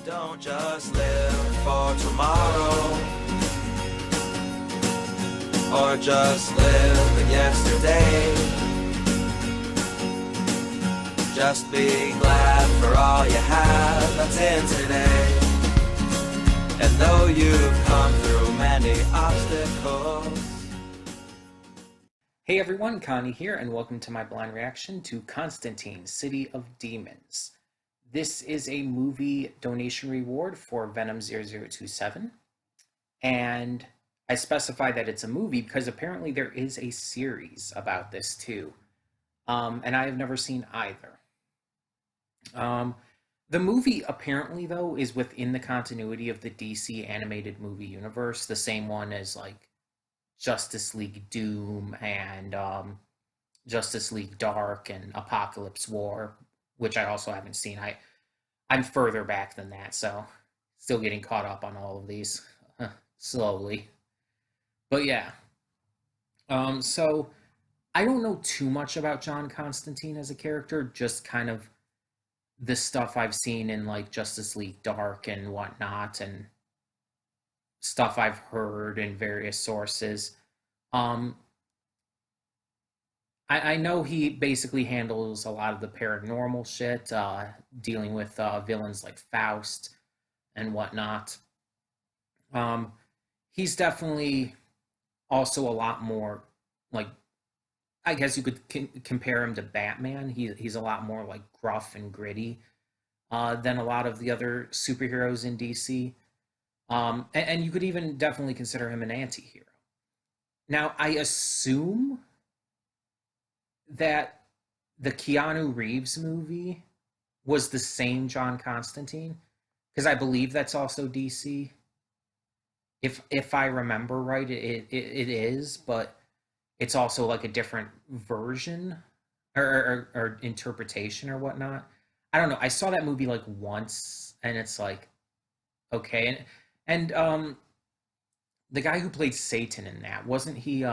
Don't just live for tomorrow, or just live in yesterday. Just be glad for all you have that's in today. And though you've come through many obstacles. Hey everyone, Connie here, and welcome to my blind reaction to Constantine, City of Demons. This is a movie donation reward for Venom0027, and I specify that it's a movie because apparently there is a series about this too, and I have never seen either. The movie apparently, though, is within the continuity of the DC animated movie universe, the same one as like Justice League Doom and Justice League Dark and Apocalypse War, which I also haven't seen. I'm further back than that, so still getting caught up on all of these slowly. But yeah, so I don't know too much about John Constantine as a character, just kind of the stuff I've seen in like Justice League Dark and whatnot, and stuff I've heard in various sources. Um, I know he basically handles a lot of the paranormal shit, dealing with villains like Faust and whatnot. Um, he's definitely also a lot more like, I guess you could compare him to Batman. He's a lot more like gruff and gritty than a lot of the other superheroes in DC. And you could even definitely consider him an anti-hero. Now, I assume that the Keanu Reeves movie was the same John Constantine, because I believe that's also DC. If I remember right, it is, but it's also like a different version or interpretation or whatnot. I don't know. I saw that movie like once, and it's like okay, and the guy who played Satan in that, wasn't he?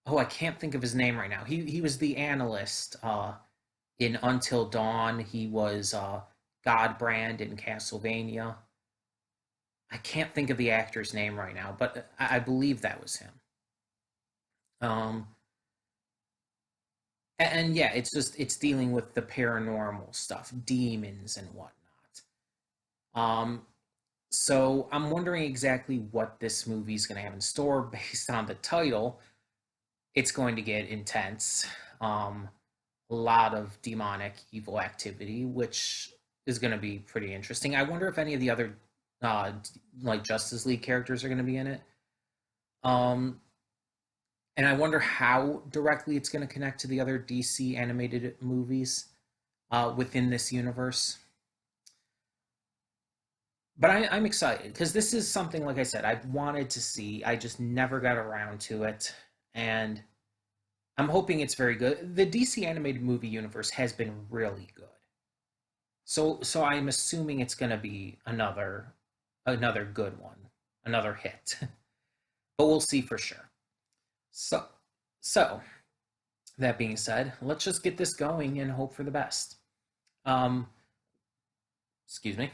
Oh, I can't think of his name right now. He was the analyst in Until Dawn. He was Godbrand in Castlevania. I can't think of the actor's name right now, but I believe that was him. Um, and yeah, it's dealing with the paranormal stuff, demons and whatnot. Um, so I'm wondering exactly what this movie's going to have in store based on the title. It's going to get intense. A lot of demonic evil activity, which is going to be pretty interesting. I wonder if any of the other like Justice League characters are going to be in it. Um, and I wonder how directly it's going to connect to the other DC animated movies within this universe. But I'm excited because this is something, like I said, I've wanted to see. I just never got around to it, and I'm hoping it's very good. The DC animated movie universe has been really good, so I'm assuming it's going to be another good one, another hit. But we'll see for sure. So so that being said, let's just get this going and hope for the best. Um, excuse me.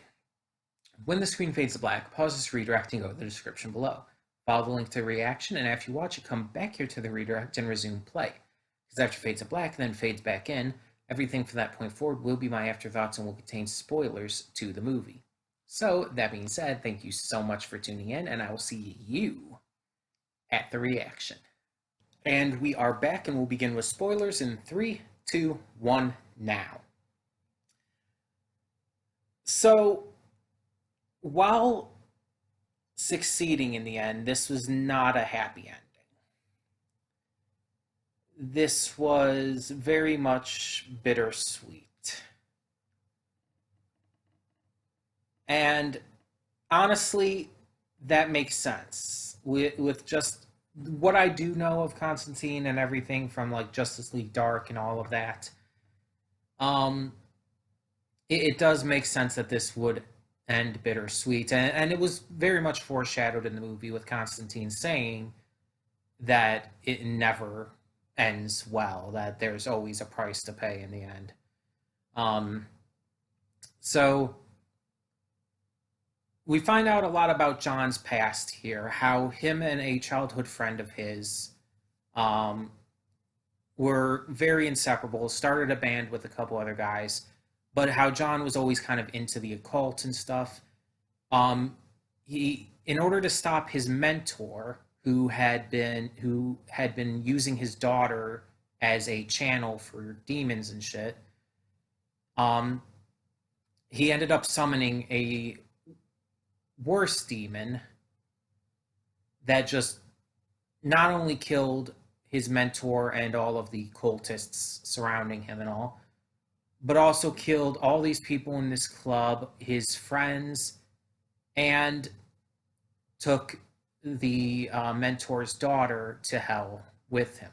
When the screen fades to black, pause this redirect and go to the description below. Follow the link to the reaction, and after you watch it, come back here to the redirect and resume play. Because after it fades to black, then fades back in, everything from that point forward will be my afterthoughts and will contain spoilers to the movie. So, that being said, thank you so much for tuning in, and I will see you at the reaction. And we are back, and we'll begin with spoilers in 3, 2, 1, now. So, while succeeding in the end, this was not a happy ending. This was very much bittersweet. And honestly, that makes sense. With just what I do know of Constantine and everything from like Justice League Dark and all of that, um, it does make sense that this would end bittersweet. And it was very much foreshadowed in the movie with Constantine saying that it never ends well, that there's always a price to pay in the end. Um, So we find out a lot about John's past here, how him and a childhood friend of his um, were very inseparable, started a band with a couple other guys, but how John was always kind of into the occult and stuff. In order to stop his mentor, who had been using his daughter as a channel for demons and shit, um, he ended up summoning a worse demon that just not only killed his mentor and all of the cultists surrounding him and all, but also killed all these people in this club, his friends, and took the mentor's daughter to hell with him.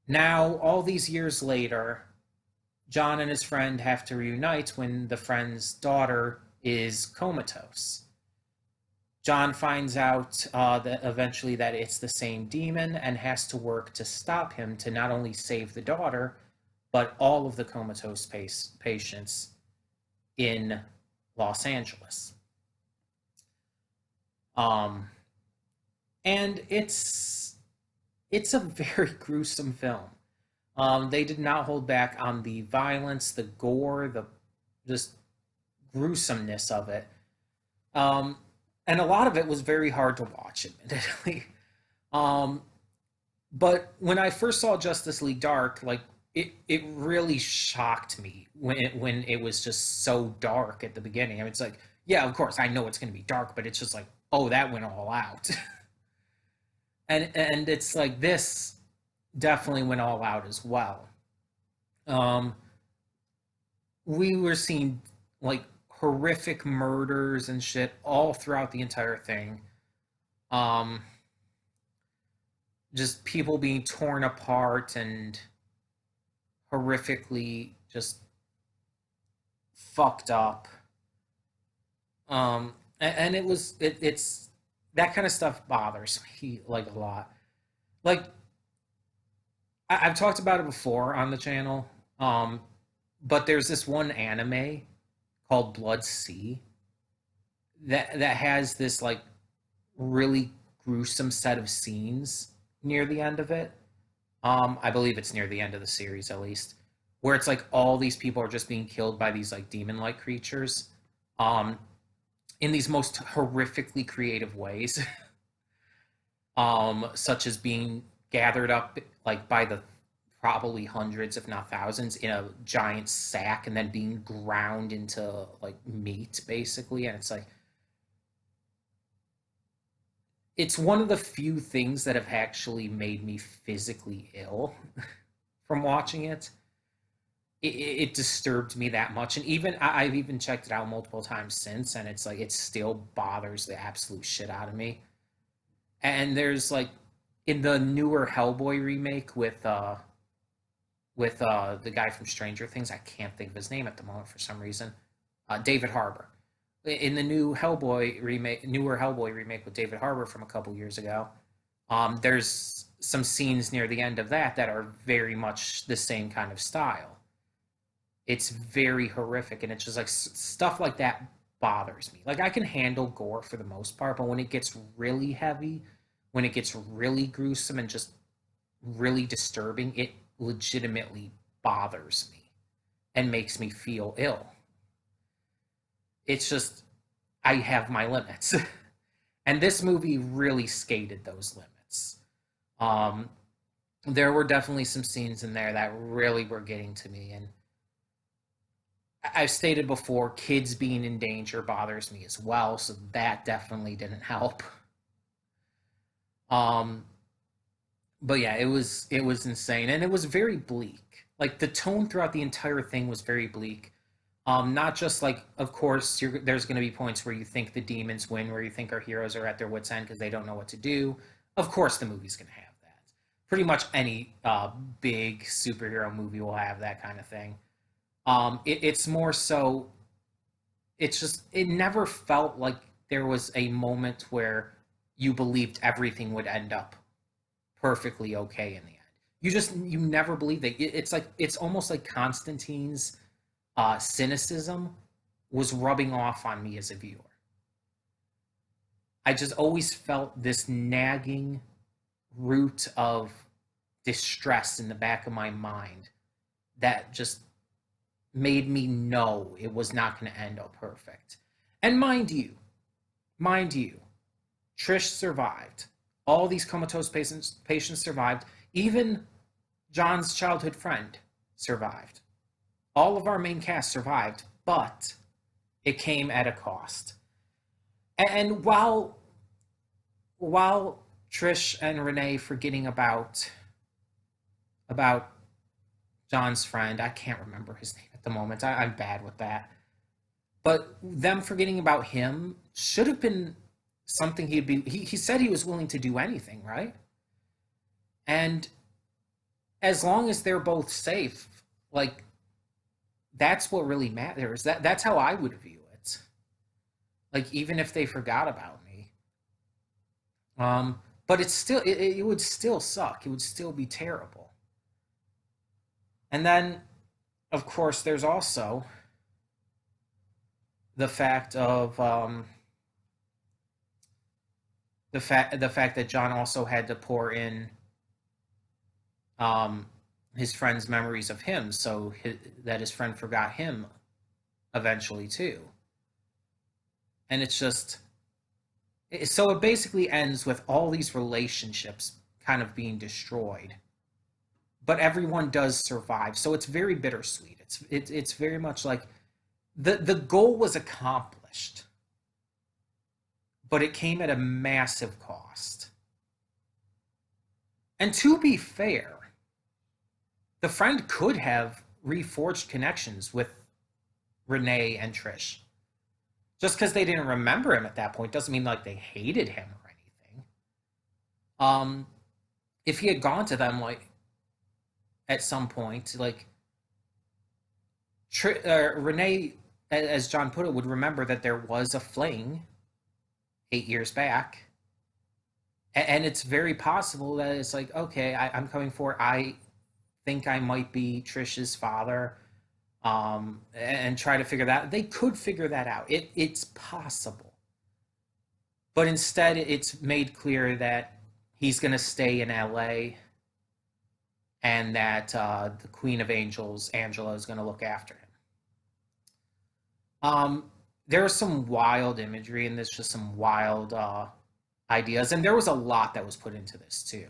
Now, all these years later, John and his friend have to reunite when the friend's daughter is comatose. John finds out that eventually that it's the same demon and has to work to stop him to not only save the daughter, but all of the comatose patients in Los Angeles. And it's a very gruesome film. They did not hold back on the violence, the gore, the just gruesomeness of it. And a lot of it was very hard to watch, admittedly. Um, but when I first saw Justice League Dark, like it really shocked me when it was just so dark at the beginning. I mean, it's like, yeah, of course, I know it's going to be dark, but it's just like, oh, that went all out. And it's like this definitely went all out as well. Um, we were seeing like horrific murders and shit all throughout the entire thing. Um, just people being torn apart and horrifically just fucked up. And it's that kind of stuff bothers me like a lot. Like I've talked about it before on the channel, but there's this one anime called Blood Sea that has this like really gruesome set of scenes near the end of it. I believe it's near the end of the series at least, where it's like all these people are just being killed by these like demon-like creatures, um, in these most horrifically creative ways, such as being gathered up like by the probably hundreds, if not thousands, in a giant sack and then being ground into like meat, basically. And it's like, it's one of the few things that have actually made me physically ill from watching it. It disturbed me that much, and even I've even checked it out multiple times since, and it's like it still bothers the absolute shit out of me. And there's like in the newer Hellboy remake with the guy from Stranger Things, I can't think of his name at the moment for some reason, David Harbour. In the newer Hellboy remake with David Harbour from a couple years ago, there's some scenes near the end of that are very much the same kind of style. It's very horrific, and it's just like stuff like that bothers me. Like I can handle gore for the most part, but when it gets really heavy, when it gets really gruesome and just really disturbing, it legitimately bothers me and makes me feel ill. It's just I have my limits. And this movie really skated those limits. Um, there were definitely some scenes in there that really were getting to me, and I've stated before, kids being in danger bothers me as well, so that definitely didn't help. Um, but yeah, it was insane, and it was very bleak. Like the tone throughout the entire thing was very bleak. Not just like, of course, there's going to be points where you think the demons win, where you think our heroes are at their wits' end because they don't know what to do. Of course, the movie's going to have that. Pretty much any big superhero movie will have that kind of thing. It's more so, it's just, it never felt like there was a moment where you believed everything would end up perfectly okay in the end. You never believed that. It's like, it's almost like Constantine's cynicism was rubbing off on me as a viewer. I just always felt this nagging root of distress in the back of my mind that just made me know it was not going to end up perfect. And mind you, Trish survived. All these comatose patients survived. Even John's childhood friend survived. All of our main cast survived, but it came at a cost. And while Trish and Renee forgetting about John's friend, I can't remember his name at the moment. I'm bad with that. But them forgetting about him should have been something he said he was willing to do anything, right? And as long as they're both safe, like, that's what really matters. That's how I would view it. Like, even if they forgot about me. But it's still it would still suck. It would still be terrible. And then, of course, there's also the fact of the fact that John also had to pour in his friend's memories of him, so that his friend forgot him eventually too. And it's just, so it basically ends with all these relationships kind of being destroyed, but everyone does survive. So it's very bittersweet. It's very much like the goal was accomplished, but it came at a massive cost. And to be fair, the friend could have reforged connections with Renee and Trish. Just because they didn't remember him at that point doesn't mean like they hated him or anything. If he had gone to them like at some point, like Renee, as John put it, would remember that there was a fling 8 years back, and it's very possible that it's like, okay, I'm coming for. I think I might be Trish's father, and try to figure that. They could figure that out. It's possible, but instead, it's made clear that he's going to stay in LA, and that the Queen of Angels, Angela, is going to look after him. There was some wild imagery in this, just some wild ideas, and there was a lot that was put into this too.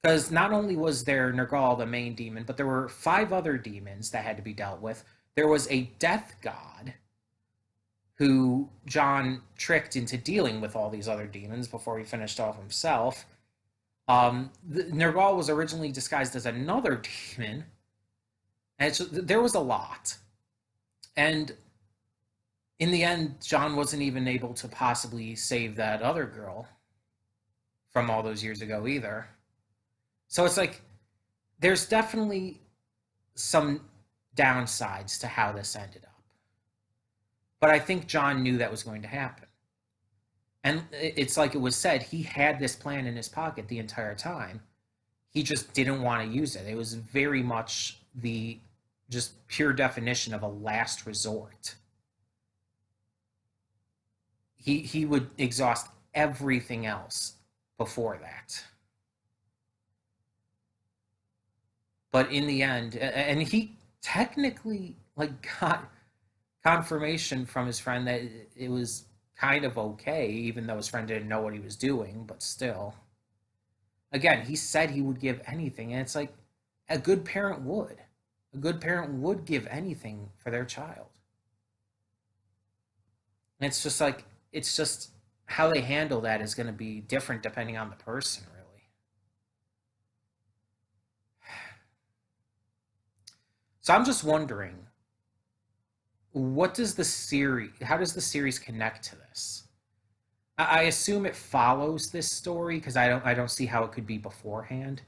Because not only was there Nergal, the main demon, but there were 5 other demons that had to be dealt with. There was a death god who John tricked into dealing with all these other demons before he finished off himself. Nergal was originally disguised as another demon, and there was a lot. And in the end, John wasn't even able to possibly save that other girl from all those years ago either. So it's like, there's definitely some downsides to how this ended up. But I think John knew that was going to happen. And it's like it was said, he had this plan in his pocket the entire time. He just didn't want to use it. It was very much the just pure definition of a last resort. He would exhaust everything else before that. But in the end, and he technically like got confirmation from his friend that it was kind of okay, even though his friend didn't know what he was doing, but still. Again, he said he would give anything, and it's like a good parent would. A good parent would give anything for their child. And it's just like, it's just how they handle that is going to be different depending on the person, really. So I'm just wondering, how does the series connect to this? I assume it follows this story because I don't see how it could be beforehand.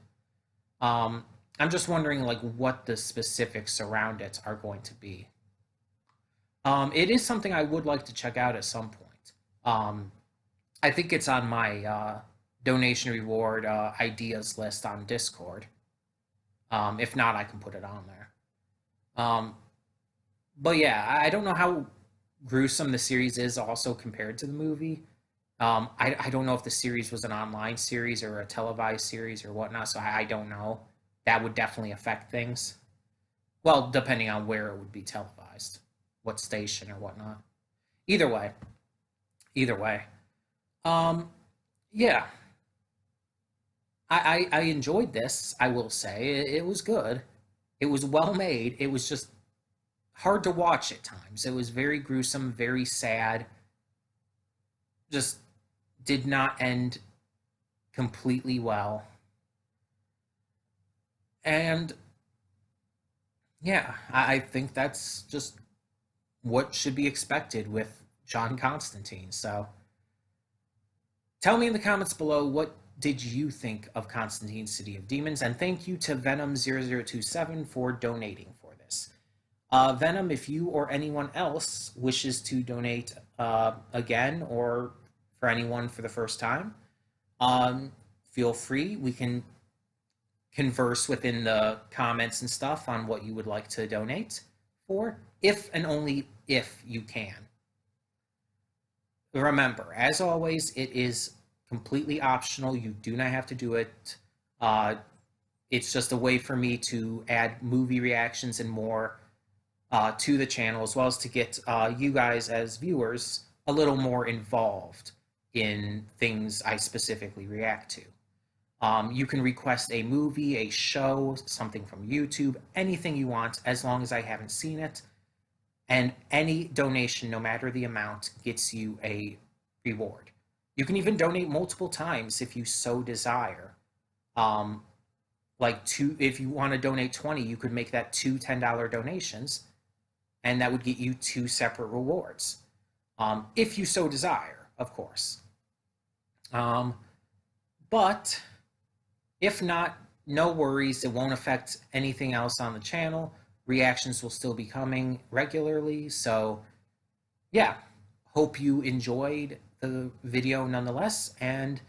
I'm just wondering like what the specifics around it are going to be. It is something I would like to check out at some point. I think it's on my donation reward ideas list on Discord. If not, I can put it on there. But yeah, I don't know how gruesome the series is also compared to the movie. I don't know if the series was an online series or a televised series or whatnot, so I don't know. That would definitely affect things. Well, depending on where it would be televised, what station or whatnot. Either way, either way. Um, yeah, I enjoyed this. I will say it was good. It was well made. It was just hard to watch at times. It was very gruesome, very sad. Just did not end completely well. And yeah, I think that's just what should be expected with John Constantine. So tell me in the comments below, what did you think of Constantine City of Demons? And thank you to Venom0027 for donating for this. Venom, if you or anyone else wishes to donate again, or for anyone for the first time, feel free. We can converse within the comments and stuff on what you would like to donate for, if and only if you can. Remember, as always, it is completely optional. You do not have to do it. Uh, it's just a way for me to add movie reactions and more to the channel, as well as to get you guys as viewers a little more involved in things I specifically react to. You can request a movie, a show, something from YouTube, anything you want, as long as I haven't seen it. And any donation, no matter the amount, gets you a reward. You can even donate multiple times if you so desire. If you want to donate 20, you could make that two $10 donations, and that would get you two separate rewards. If you so desire, of course. But if not, no worries. It won't affect anything else on the channel. Reactions will still be coming regularly. So yeah, hope you enjoyed the video nonetheless. And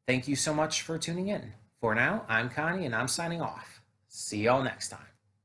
thank you so much for tuning in. For now, I'm Connie and I'm signing off. See y'all next time.